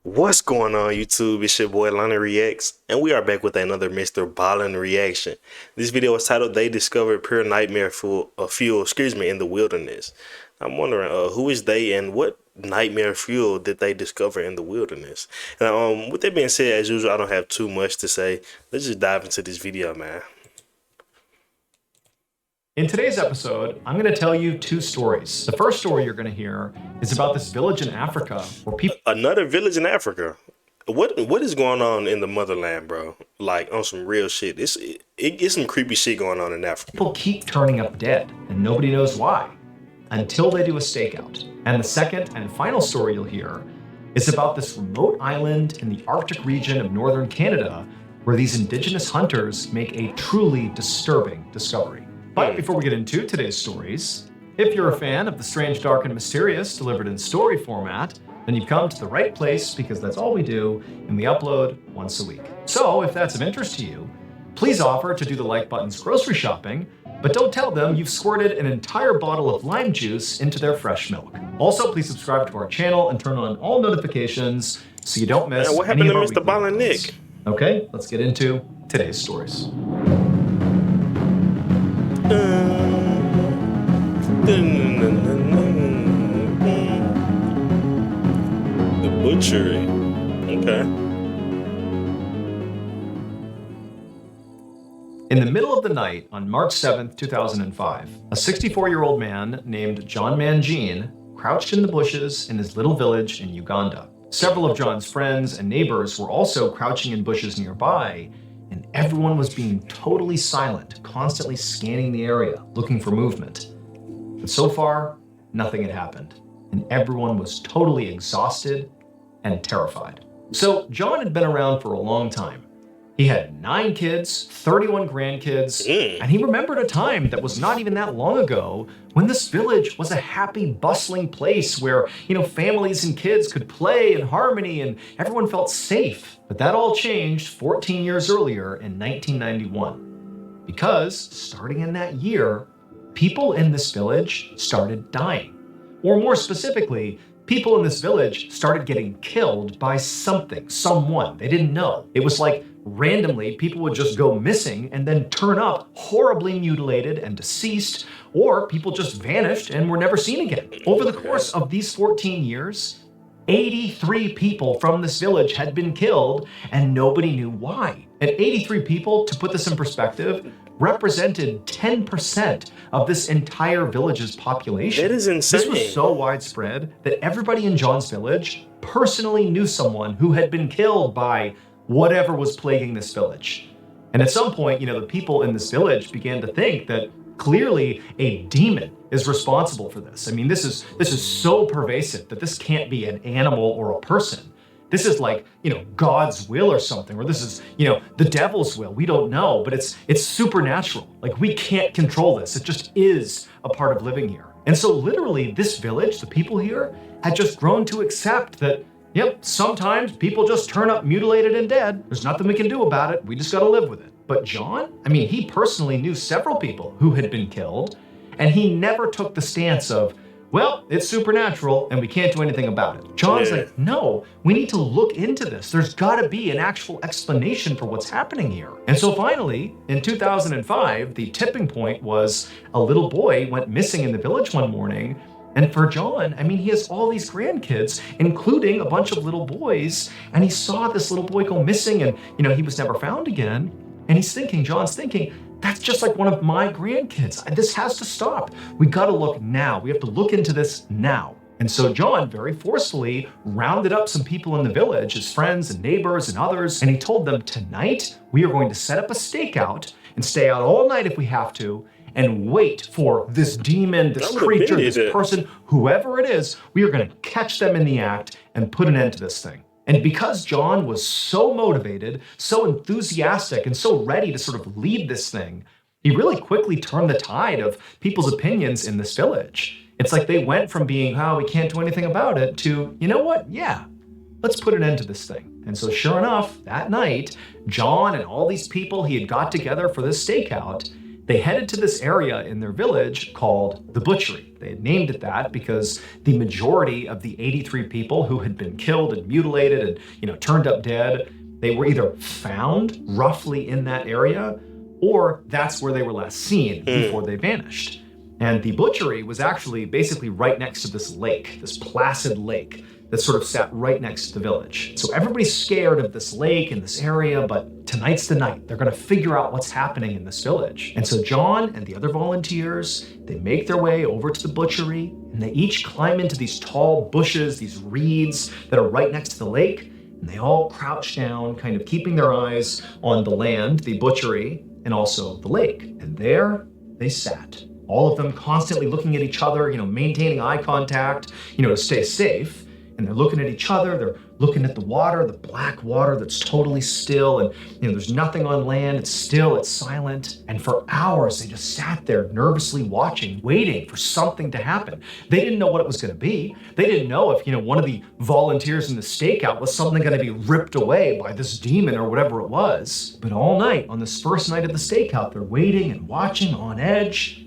What's going on YouTube? It's your boy Lonnie Reacts, and we are back with another MrBallen reaction. This video is titled "They Discovered Pure Nightmare Fuel, in the Wilderness." I'm wondering who is they and what nightmare fuel did they discover in the wilderness? And with that being said, as usual, I don't have too much to say. Let's just dive into this video, man. In today's episode, I'm going to tell you two stories. The first story you're going to hear is about this village in Africa where people... Another village in Africa? What is going on in the motherland, bro? Like, on some real shit. It's some creepy shit going on in Africa. People keep turning up dead, and nobody knows why, until they do a stakeout. And the second and final story you'll hear is about this remote island in the Arctic region of northern Canada where these indigenous hunters make a truly disturbing discovery. But before we get into today's stories, if you're a fan of the strange, dark, and mysterious delivered in story format, then you've come to the right place because that's all we do, and we upload once a week. So if that's of interest to you, please offer to do the like button's grocery shopping, but don't tell them you've squirted an entire bottle of lime juice into their fresh milk. Also, please subscribe to our channel and turn on all notifications so you don't miss what happened any to of our MrBallen weekly Nick? uploads. Okay, let's get into today's stories. The butchery. Okay. In the middle of the night on March 7th, 2005, a 64-year-old man named John Mangine crouched in the bushes in his little village in Uganda. Several of John's friends and neighbors were also crouching in bushes nearby, and everyone was being totally silent, constantly scanning the area, looking for movement. But so far, nothing had happened, and everyone was totally exhausted and terrified. So John had been around for a long time. He had 9 kids, 31 grandkids, and he remembered a time that was not even that long ago when this village was a happy, bustling place where, families and kids could play in harmony and everyone felt safe. But that all changed 14 years earlier in 1991. Because, starting in that year, people in this village started dying. Or more specifically, people in this village started getting killed by someone they didn't know. It was like randomly people would just go missing and then turn up horribly mutilated and deceased, or people just vanished and were never seen again. Over the course of these 14 years, 83 people from this village had been killed and nobody knew why. And 83 people, to put this in perspective, represented 10% of this entire village's population. That is insane. This was so widespread that everybody in John's village personally knew someone who had been killed by whatever was plaguing this village. And at some point, the people in this village began to think that clearly a demon is responsible for this. I mean, this is so pervasive that this can't be an animal or a person. This is like, God's will or something, or this is, the devil's will. We don't know, but it's supernatural. Like, we can't control this. It just is a part of living here. And so literally this village, the people here, had just grown to accept that, yep, sometimes people just turn up mutilated and dead. There's nothing we can do about it. We just got to live with it. But John, he personally knew several people who had been killed, and he never took the stance of, well, it's supernatural and we can't do anything about it. John's like, no, we need to look into this. There's got to be an actual explanation for what's happening here. And so finally, in 2005, the tipping point was a little boy went missing in the village one morning. And for John, he has all these grandkids, including a bunch of little boys, and he saw this little boy go missing and, he was never found again. And John's thinking, that's just like one of my grandkids. This has to stop. We got to look now. We have to look into this now. And so John very forcefully rounded up some people in the village, his friends and neighbors and others, and he told them, tonight we are going to set up a stakeout and stay out all night if we have to, and wait for this demon, this creature, this person, whoever it is. We are going to catch them in the act and put an end to this thing. And because John was so motivated, so enthusiastic, and so ready to sort of lead this thing, he really quickly turned the tide of people's opinions in this village. It's like they went from being, we can't do anything about it, to, you know what, yeah, let's put an end to this thing. And so sure enough, that night, John and all these people he had got together for this stakeout, They headed to this area in their village called the butchery. They had named it that because the majority of the 83 people who had been killed and mutilated and turned up dead, they were either found roughly in that area, or that's where they were last seen before they vanished. And the butchery was actually basically right next to this lake, this placid lake that sort of sat right next to the village. So everybody's scared of this lake and this area, but tonight's the night. They're gonna figure out what's happening in this village. And so John and the other volunteers, they make their way over to the butchery, and they each climb into these tall bushes, these reeds that are right next to the lake, and they all crouch down, kind of keeping their eyes on the land, the butchery, and also the lake. And there they sat. All of them constantly looking at each other, maintaining eye contact, to stay safe. And they're looking at each other, they're looking at the water, the black water that's totally still, and there's nothing on land, it's still, it's silent. And for hours, they just sat there nervously watching, waiting for something to happen. They didn't know what it was gonna be. They didn't know if, one of the volunteers in the stakeout was suddenly gonna be ripped away by this demon or whatever it was. But all night, on this first night of the stakeout, they're waiting and watching on edge,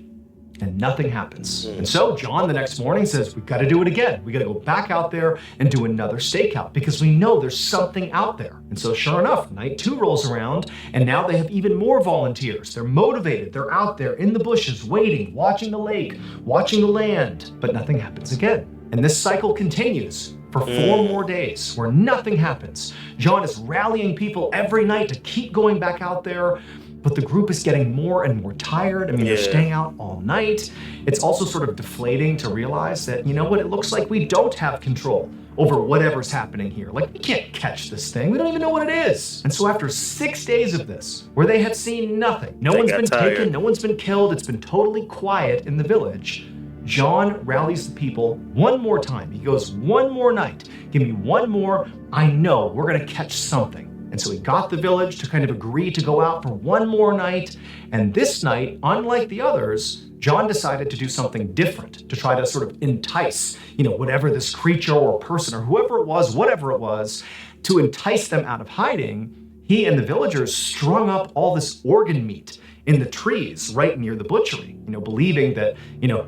and nothing happens. And so John the next morning says, we've got to do it again. We got to go back out there and do another stakeout because we know there's something out there. And so sure enough, night 2 rolls around, and now they have even more volunteers. They're motivated. They're out there in the bushes, waiting, watching the lake, watching the land, but nothing happens again. And this cycle continues for 4 more days where nothing happens. John is rallying people every night to keep going back out there, but the group is getting more and more tired. They're staying out all night. It's also sort of deflating to realize that, it looks like we don't have control over whatever's happening here. Like, we can't catch this thing. We don't even know what it is. And so after 6 days of this, where they have seen nothing, no one's been taken, no one's been killed, it's been totally quiet in the village, John rallies the people one more time. He goes, one more night, give me one more, I know we're gonna catch something. And so he got the village to kind of agree to go out for one more night. And this night, unlike the others, John decided to do something different to try to sort of entice, whatever this creature or person or whoever it was, whatever it was, to entice them out of hiding. He and the villagers strung up all this organ meat in the trees right near the butchery, believing that,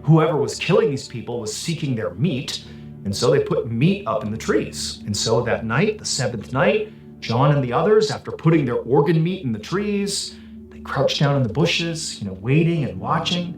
whoever was killing these people was seeking their meat. And so they put meat up in the trees. And so that night, the 7th night, John and the others, after putting their organ meat in the trees, they crouch down in the bushes, waiting and watching,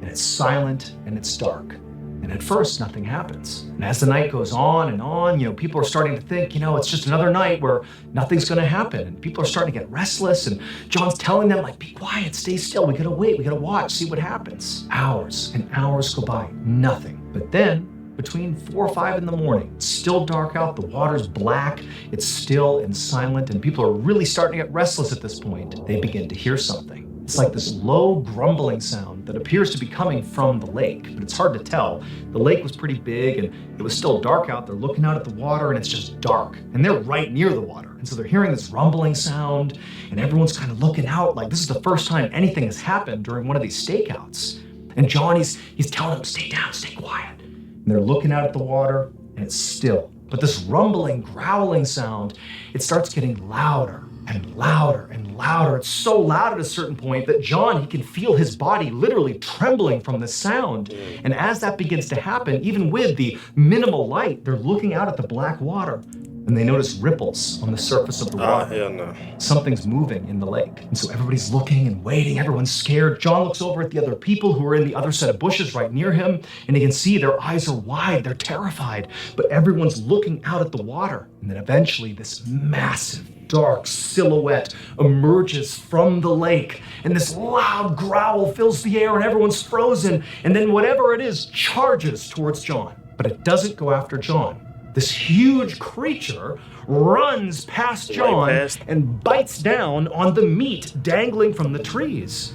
and it's silent and it's dark. And at first, nothing happens. And as the night goes on and on, people are starting to think, it's just another night where nothing's gonna happen. And people are starting to get restless, and John's telling them, be quiet, stay still, we gotta wait, we gotta watch, see what happens. Hours and hours go by, nothing. But then, between 4 or 5 in the morning, it's still dark out, the water's black, it's still and silent, and people are really starting to get restless at this point. They begin to hear something. It's like this low grumbling sound that appears to be coming from the lake, but it's hard to tell. The lake was pretty big and it was still dark out. They're looking out at the water and it's just dark, and they're right near the water. And so they're hearing this rumbling sound, and everyone's kind of looking out like this is the first time anything has happened during one of these stakeouts. And John, he's telling them, stay down, stay quiet. And they're looking out at the water, and it's still. But this rumbling, growling sound, it starts getting louder and louder and louder. It's so loud at a certain point that John, he can feel his body literally trembling from the sound. And as that begins to happen, even with the minimal light, they're looking out at the black water, and they notice ripples on the surface of the water. Hell no. Something's moving in the lake. And so everybody's looking and waiting, everyone's scared. John looks over at the other people who are in the other set of bushes right near him, and he can see their eyes are wide, they're terrified, but everyone's looking out at the water. And then eventually this massive, dark silhouette emerges from the lake, and this loud growl fills the air, and everyone's frozen, and then whatever it is charges towards John. But it doesn't go after John. This huge creature runs past John and bites down on the meat dangling from the trees.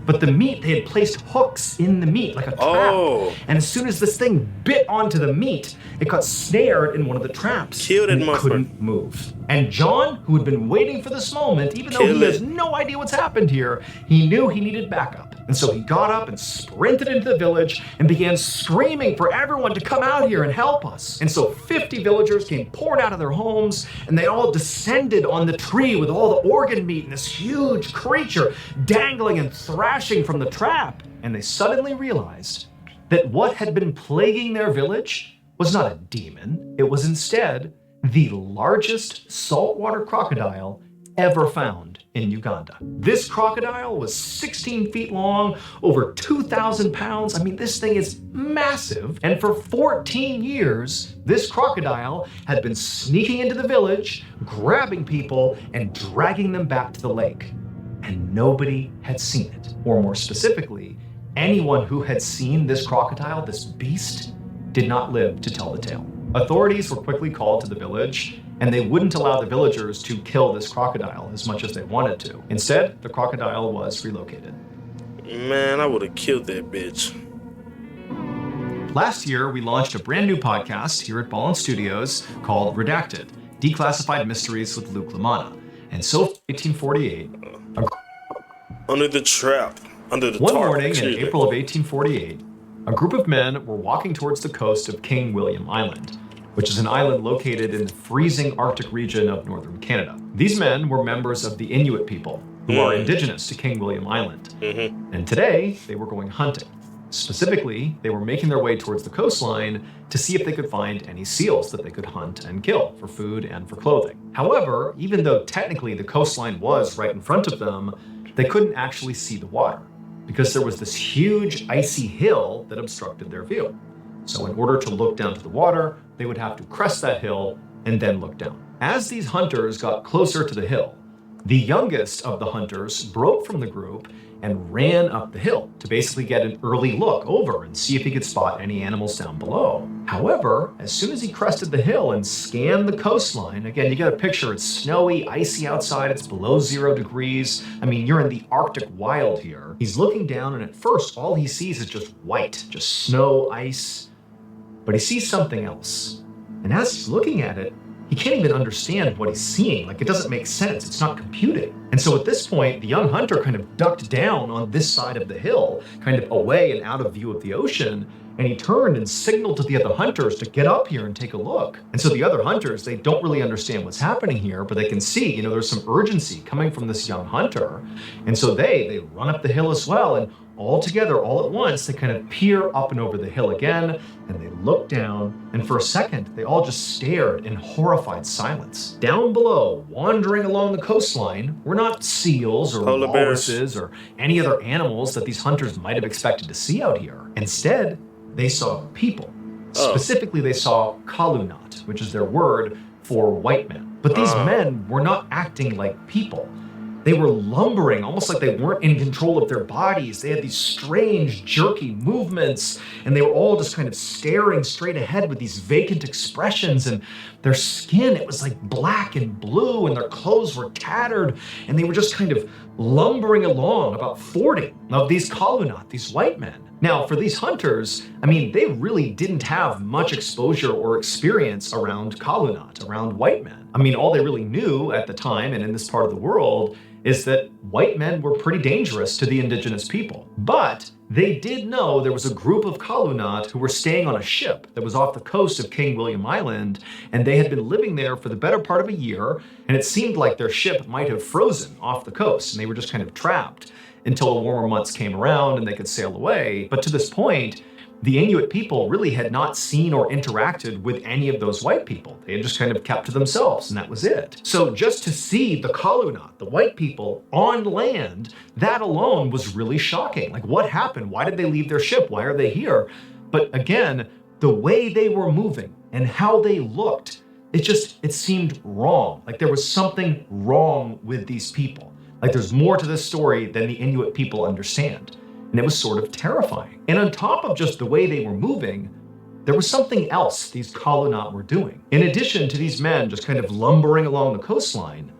But the meat, they had placed hooks in the meat like a trap. And as soon as this thing bit onto the meat, it got snared in one of the traps. Killed it, and it couldn't move. And John, who had been waiting for this moment, even though he has no idea what's happened here, he knew he needed backup. And so he got up and sprinted into the village and began screaming for everyone to come out here and help us. And so 50 villagers came pouring out of their homes, and they all descended on the tree with all the organ meat and this huge creature dangling and thrashing from the trap. And they suddenly realized that what had been plaguing their village was not a demon. It was instead the largest saltwater crocodile ever found in Uganda. This crocodile was 16 feet long, over 2,000 pounds. I mean, this thing is massive. And for 14 years, this crocodile had been sneaking into the village, grabbing people, and dragging them back to the lake. And nobody had seen it. Or more specifically, anyone who had seen this crocodile, this beast, did not live to tell the tale. Authorities were quickly called to the village, and they wouldn't allow the villagers to kill this crocodile as much as they wanted to. Instead, the crocodile was relocated. Man, I would have killed that bitch. Last year, we launched a brand new podcast here at Ballen Studios called Redacted, Declassified Mysteries with Luke LaManna. And so, 1848, Under the trap. Under the one tarp. morning in Excuse me. April of 1848, a group of men were walking towards the coast of King William Island, which is an island located in the freezing Arctic region of northern Canada. These men were members of the Inuit people, who are indigenous to King William Island. And today, they were going hunting. Specifically, they were making their way towards the coastline to see if they could find any seals that they could hunt and kill for food and for clothing. However, even though technically the coastline was right in front of them, they couldn't actually see the water, because there was this huge icy hill that obstructed their view. So in order to look down to the water, they would have to crest that hill and then look down. As these hunters got closer to the hill, the youngest of the hunters broke from the group and ran up the hill to basically get an early look over and see if he could spot any animals down below. However, as soon as he crested the hill and scanned the coastline, again, you got a picture, it's snowy, icy outside, it's below 0 degrees. I mean, you're in the Arctic wild here. He's looking down, and at first, all he sees is just white, just snow, ice. But he sees something else. And as he's looking at it, he can't even understand what he's seeing. Like, it doesn't make sense. It's not computing. And so at this point, the young hunter kind of ducked down on this side of the hill, kind of away and out of view of the ocean. And he turned and signaled to the other hunters to get up here and take a look. And so the other hunters, they don't really understand what's happening here, but they can see, there's some urgency coming from this young hunter. And so they run up the hill as well. And all together, all at once, they kind of peer up and over the hill again, and they look down, and for a second, they all just stared in horrified silence. Down below, wandering along the coastline, were not seals or Polar bears. walruses or any other animals that these hunters might have expected to see out here. Instead, they saw people. Specifically, they saw Kalunat, which is their word for white men. But these men were not acting like people. They were lumbering, almost like they weren't in control of their bodies. They had these strange, jerky movements, and they were all just kind of staring straight ahead with these vacant expressions. And their skin, it was like black and blue, and their clothes were tattered, and they were just kind of lumbering along, about 40 of these Kalunat, these white men. Now, for these hunters, I mean, they really didn't have much exposure or experience around Kalunat, around white men. I mean, all they really knew at the time and in this part of the world is that white men were pretty dangerous to the indigenous people. But they did know there was a group of Kalunat who were staying on a ship that was off the coast of King William Island, and they had been living there for the better part of a year, and it seemed like their ship might have frozen off the coast, and they were just kind of trapped until the warmer months came around and they could sail away. But to this point, the Inuit people really had not seen or interacted with any of those white people. They had just kind of kept to themselves, and that was it. So just to see the Kalunat, the white people, on land, that alone was really shocking. Like, what happened? Why did they leave their ship? Why are they here? But again, the way they were moving and how they looked, it seemed wrong. Like there was something wrong with these people. Like there's more to this story than the Inuit people understand. And it was sort of terrifying. And on top of just the way they were moving, there was something else these Kalunat were doing. In addition to these men just kind of lumbering along the coastline,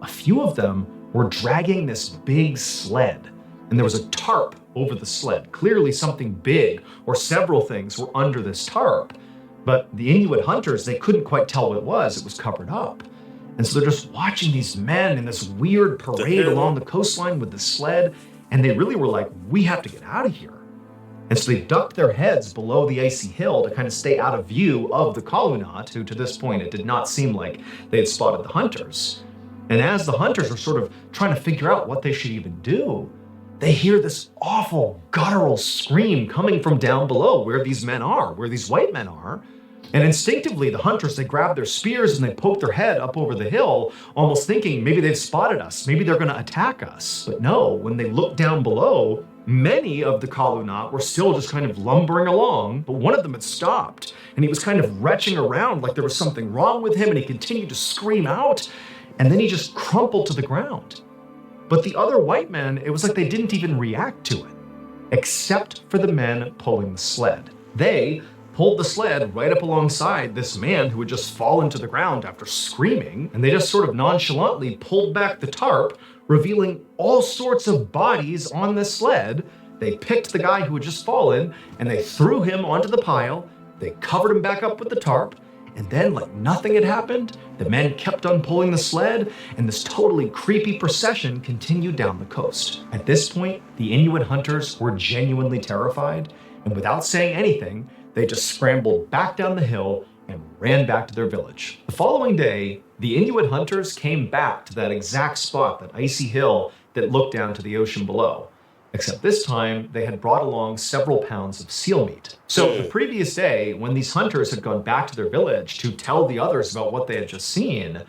a few of them were dragging this big sled. And there was a tarp over the sled. Clearly something big or several things were under this tarp. But the Inuit hunters, they couldn't quite tell what it was. It was covered up. And so they're just watching these men in this weird parade along the coastline with the sled, And they really were like, we have to get out of here. And so they ducked their heads below the icy hill to kind of stay out of view of the Kalunat, who to this point it did not seem like they had spotted the hunters. And as the hunters were sort of trying to figure out what they should even do, they hear this awful guttural scream coming from down below where these men are, where these white men are. And instinctively, the hunters, they grab their spears and they poke their head up over the hill, almost thinking maybe they've spotted us, maybe they're going to attack us. But no, when they look down below, many of the Kalunat were still just kind of lumbering along, but one of them had stopped, and he was kind of retching around like there was something wrong with him, and he continued to scream out, and then he just crumpled to the ground. But the other white men, it was like they didn't even react to it, except for the men pulling the sled. They pulled the sled right up alongside this man who had just fallen to the ground after screaming, and they just sort of nonchalantly pulled back the tarp, revealing all sorts of bodies on the sled. They picked the guy who had just fallen, and they threw him onto the pile. They covered him back up with the tarp, and then, like nothing had happened, the men kept on pulling the sled, and this totally creepy procession continued down the coast. At this point, the Inuit hunters were genuinely terrified, and without saying anything, they just scrambled back down the hill and ran back to their village. The following day, the Inuit hunters came back to that exact spot, that icy hill that looked down to the ocean below. Except this time, they had brought along several pounds of seal meat. So the previous day, when these hunters had gone back to their village to tell the others about what they had just seen,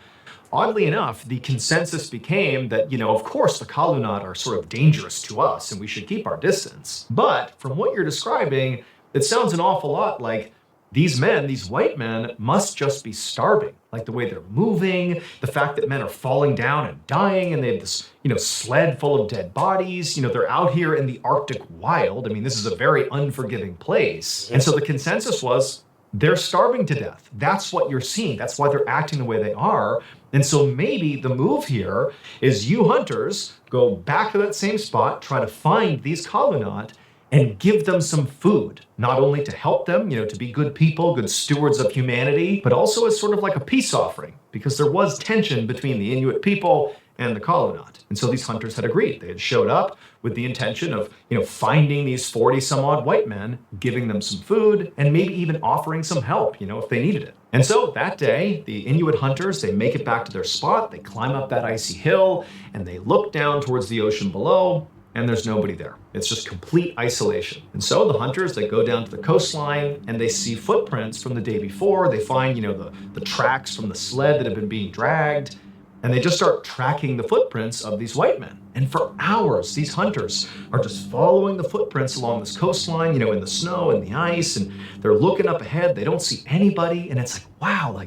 oddly enough, the consensus became that, of course the Kalunat are sort of dangerous to us and we should keep our distance. But from what you're describing, it sounds an awful lot like these men, these white men, must just be starving. Like the way they're moving, the fact that men are falling down and dying, and they have this, sled full of dead bodies. They're out here in the Arctic wild. I mean, this is a very unforgiving place. And so the consensus was they're starving to death. That's what you're seeing. That's why they're acting the way they are. And so maybe the move here is you hunters go back to that same spot, try to find these Kalunat, and give them some food, not only to help them, to be good people, good stewards of humanity, but also as sort of like a peace offering, because there was tension between the Inuit people and the Kalunat. And so these hunters had agreed. They had showed up with the intention of, finding these 40 some odd white men, giving them some food, and maybe even offering some help, if they needed it. And so that day, the Inuit hunters, they make it back to their spot, they climb up that icy hill, and they look down towards the ocean below, and there's nobody there. It's just complete isolation. And so the hunters, they go down to the coastline and they see footprints from the day before. They find, the tracks from the sled that have been being dragged, and they just start tracking the footprints of these white men. And for hours, these hunters are just following the footprints along this coastline, in the snow and the ice, and they're looking up ahead. They don't see anybody, and it's like, wow,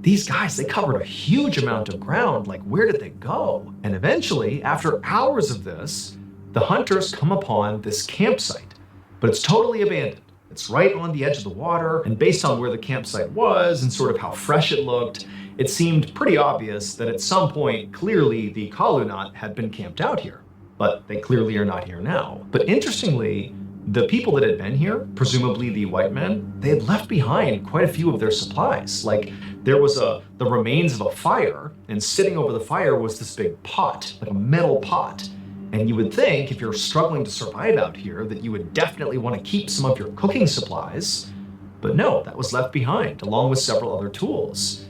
these guys, they covered a huge amount of ground. Where did they go? And eventually, after hours of this, the hunters come upon this campsite, but it's totally abandoned. It's right on the edge of the water, and based on where the campsite was and sort of how fresh it looked, it seemed pretty obvious that at some point, clearly the Kalunat had been camped out here, but they clearly are not here now. But interestingly, the people that had been here, presumably the white men, they had left behind quite a few of their supplies. There was the remains of a fire, and sitting over the fire was this big pot, like a metal pot. And you would think, if you're struggling to survive out here, that you would definitely want to keep some of your cooking supplies. But no, that was left behind, along with several other tools.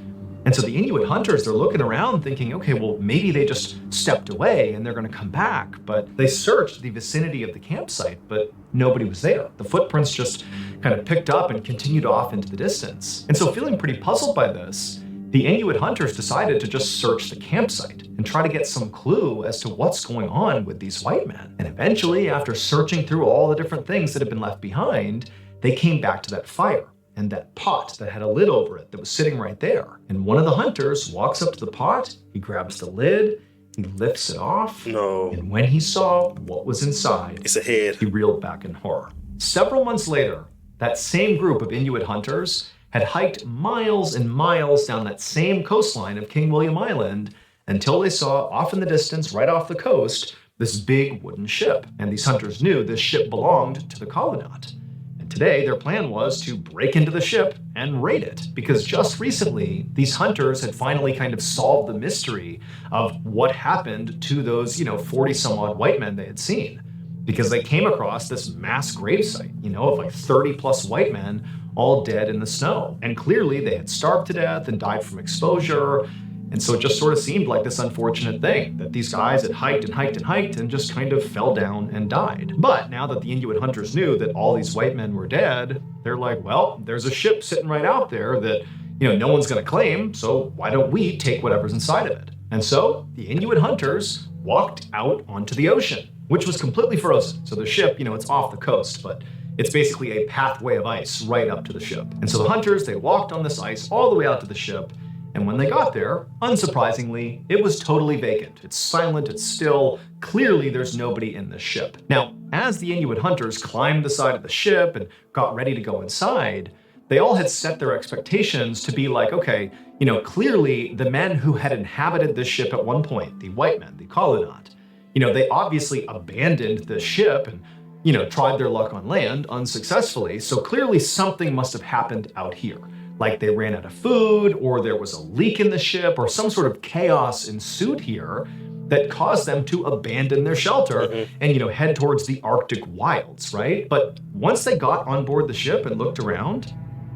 And so the Inuit hunters, they're looking around thinking, okay, well, maybe they just stepped away and they're going to come back. But they searched the vicinity of the campsite, but nobody was there. The footprints just kind of picked up and continued off into the distance. And so feeling pretty puzzled by this, the Inuit hunters decided to just search the campsite and try to get some clue as to what's going on with these white men. And eventually, after searching through all the different things that had been left behind, they came back to that fire and that pot that had a lid over it that was sitting right there. And one of the hunters walks up to the pot, he grabs the lid, he lifts it off, No. and when he saw what was inside, It's a head. he reeled back in horror. Several months later, that same group of Inuit hunters had hiked miles and miles down that same coastline of King William Island until they saw off in the distance, right off the coast, this big wooden ship. And these hunters knew this ship belonged to the Kalunat. And today, their plan was to break into the ship and raid it, because just recently, these hunters had finally kind of solved the mystery of what happened to those, 40 some odd white men they had seen. because they came across this mass gravesite, of like 30 plus white men all dead in the snow. And clearly they had starved to death and died from exposure. And so it just sort of seemed like this unfortunate thing that these guys had hiked and hiked and hiked and just kind of fell down and died. But now that the Inuit hunters knew that all these white men were dead, they're like, well, there's a ship sitting right out there that, no one's going to claim, so why don't we take whatever's inside of it? And so the Inuit hunters walked out onto the ocean, which was completely frozen. So the ship, it's off the coast, but it's basically a pathway of ice right up to the ship. And so the hunters, they walked on this ice all the way out to the ship. And when they got there, unsurprisingly, it was totally vacant. It's silent, it's still. Clearly, there's nobody in the ship. Now, as the Inuit hunters climbed the side of the ship and got ready to go inside, they all had set their expectations to be like, okay, clearly the men who had inhabited this ship at one point, the white men, the Kalunat, they obviously abandoned the ship and, tried their luck on land unsuccessfully. So clearly something must have happened out here. Like they ran out of food, or there was a leak in the ship, or some sort of chaos ensued here that caused them to abandon their shelter and, head towards the Arctic wilds, right? But once they got on board the ship and looked around,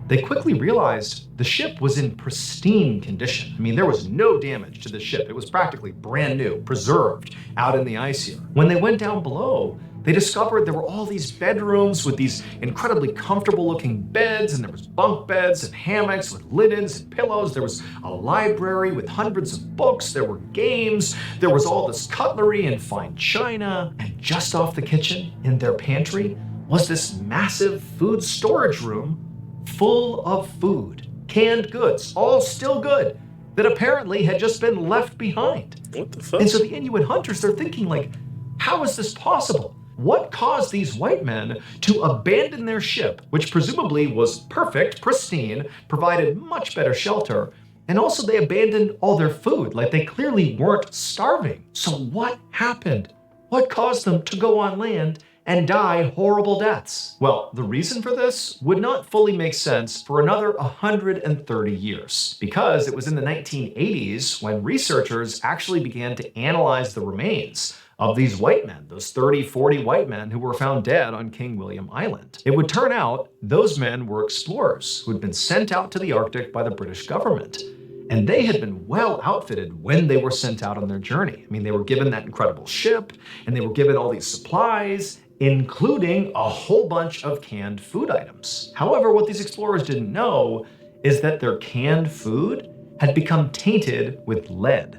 they quickly realized the ship was in pristine condition. I mean, there was no damage to the ship. It was practically brand new, preserved out in the ice here. When they went down below, they discovered there were all these bedrooms with these incredibly comfortable looking beds, and there was bunk beds and hammocks with linens and pillows. There was a library with hundreds of books. There were games. There was all this cutlery and fine china. And just off the kitchen, in their pantry, was this massive food storage room full of food, canned goods, all still good, that apparently had just been left behind. What the fuck? And so the Inuit hunters, they're thinking like, how is this possible? What caused these white men to abandon their ship, which presumably was perfect, pristine, provided much better shelter, and also they abandoned all their food, like they clearly weren't starving. So what happened? What caused them to go on land and die horrible deaths? Well, the reason for this would not fully make sense for another 130 years, because it was in the 1980s when researchers actually began to analyze the remains of these white men, those 30, 40 white men who were found dead on King William Island. It would turn out those men were explorers who had been sent out to the Arctic by the British government. And they had been well outfitted when they were sent out on their journey. I mean, they were given that incredible ship, and they were given all these supplies, including a whole bunch of canned food items. However, what these explorers didn't know is that their canned food had become tainted with lead.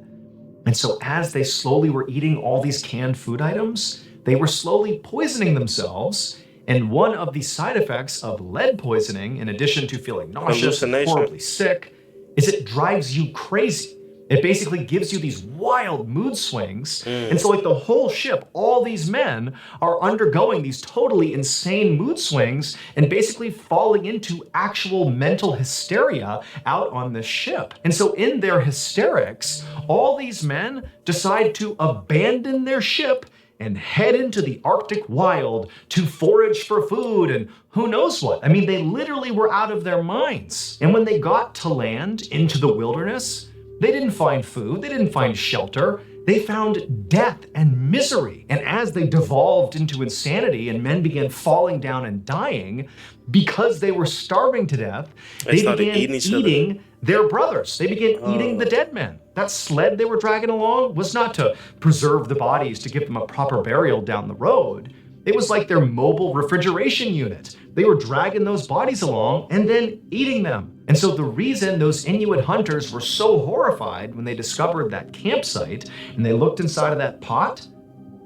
And so as they slowly were eating all these canned food items, they were slowly poisoning themselves. And one of the side effects of lead poisoning, in addition to feeling nauseous and horribly sick, is it drives you crazy. It basically gives you these wild mood swings. And so like the whole ship, all these men are undergoing these totally insane mood swings and basically falling into actual mental hysteria out on this ship. And so in their hysterics, all these men decide to abandon their ship and head into the Arctic wild to forage for food and who knows what. I mean, they literally were out of their minds. And when they got to land into the wilderness, they didn't find food, they didn't find shelter, they found death and misery. And as they devolved into insanity and men began falling down and dying, because they were starving to death, they began eating their brothers. They began eating the dead men. That sled they were dragging along was not to preserve the bodies to give them a proper burial down the road. It was like their mobile refrigeration unit. They were dragging those bodies along and then eating them. And so the reason those Inuit hunters were so horrified when they discovered that campsite and they looked inside of that pot,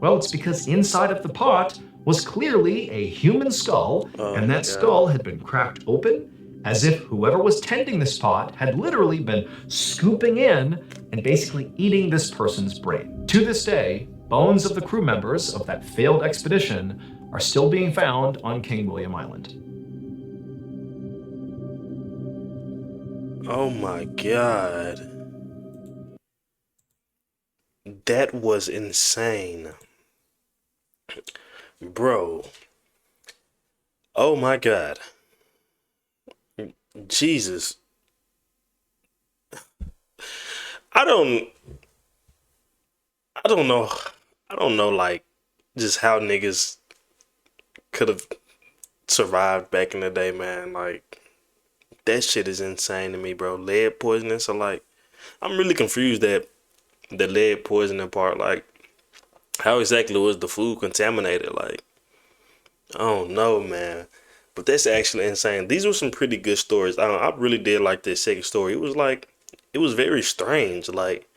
well, it's because inside of the pot was clearly a human skull, and that skull had been cracked open as if whoever was tending this pot had literally been scooping in and basically eating this person's brain. To this day, bones of the crew members of that failed expedition are still being found on King William Island. Oh my God. That was insane. Bro. Oh my God. Jesus. I don't know. Like, just how niggas could have survived back in the day, man. Like that shit is insane to me, bro. Lead poisoning. So like, I'm really confused that the lead poisoning part. Like, how exactly was the food contaminated? Like, I don't know, man. But that's actually insane. These were some pretty good stories. I really did like this second story. It was like, it was very strange. Like,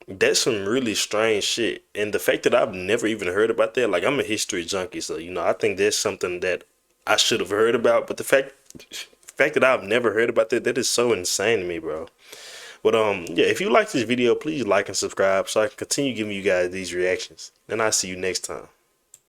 that's some really strange shit. And the fact that I've never even heard about that, like, I'm a history junkie, so I think that's something that I should have heard about. But the fact that I've never heard about that, that is so insane to me, bro. But yeah, if you like this video, please like and subscribe so I can continue giving you guys these reactions. And I'll see you next time.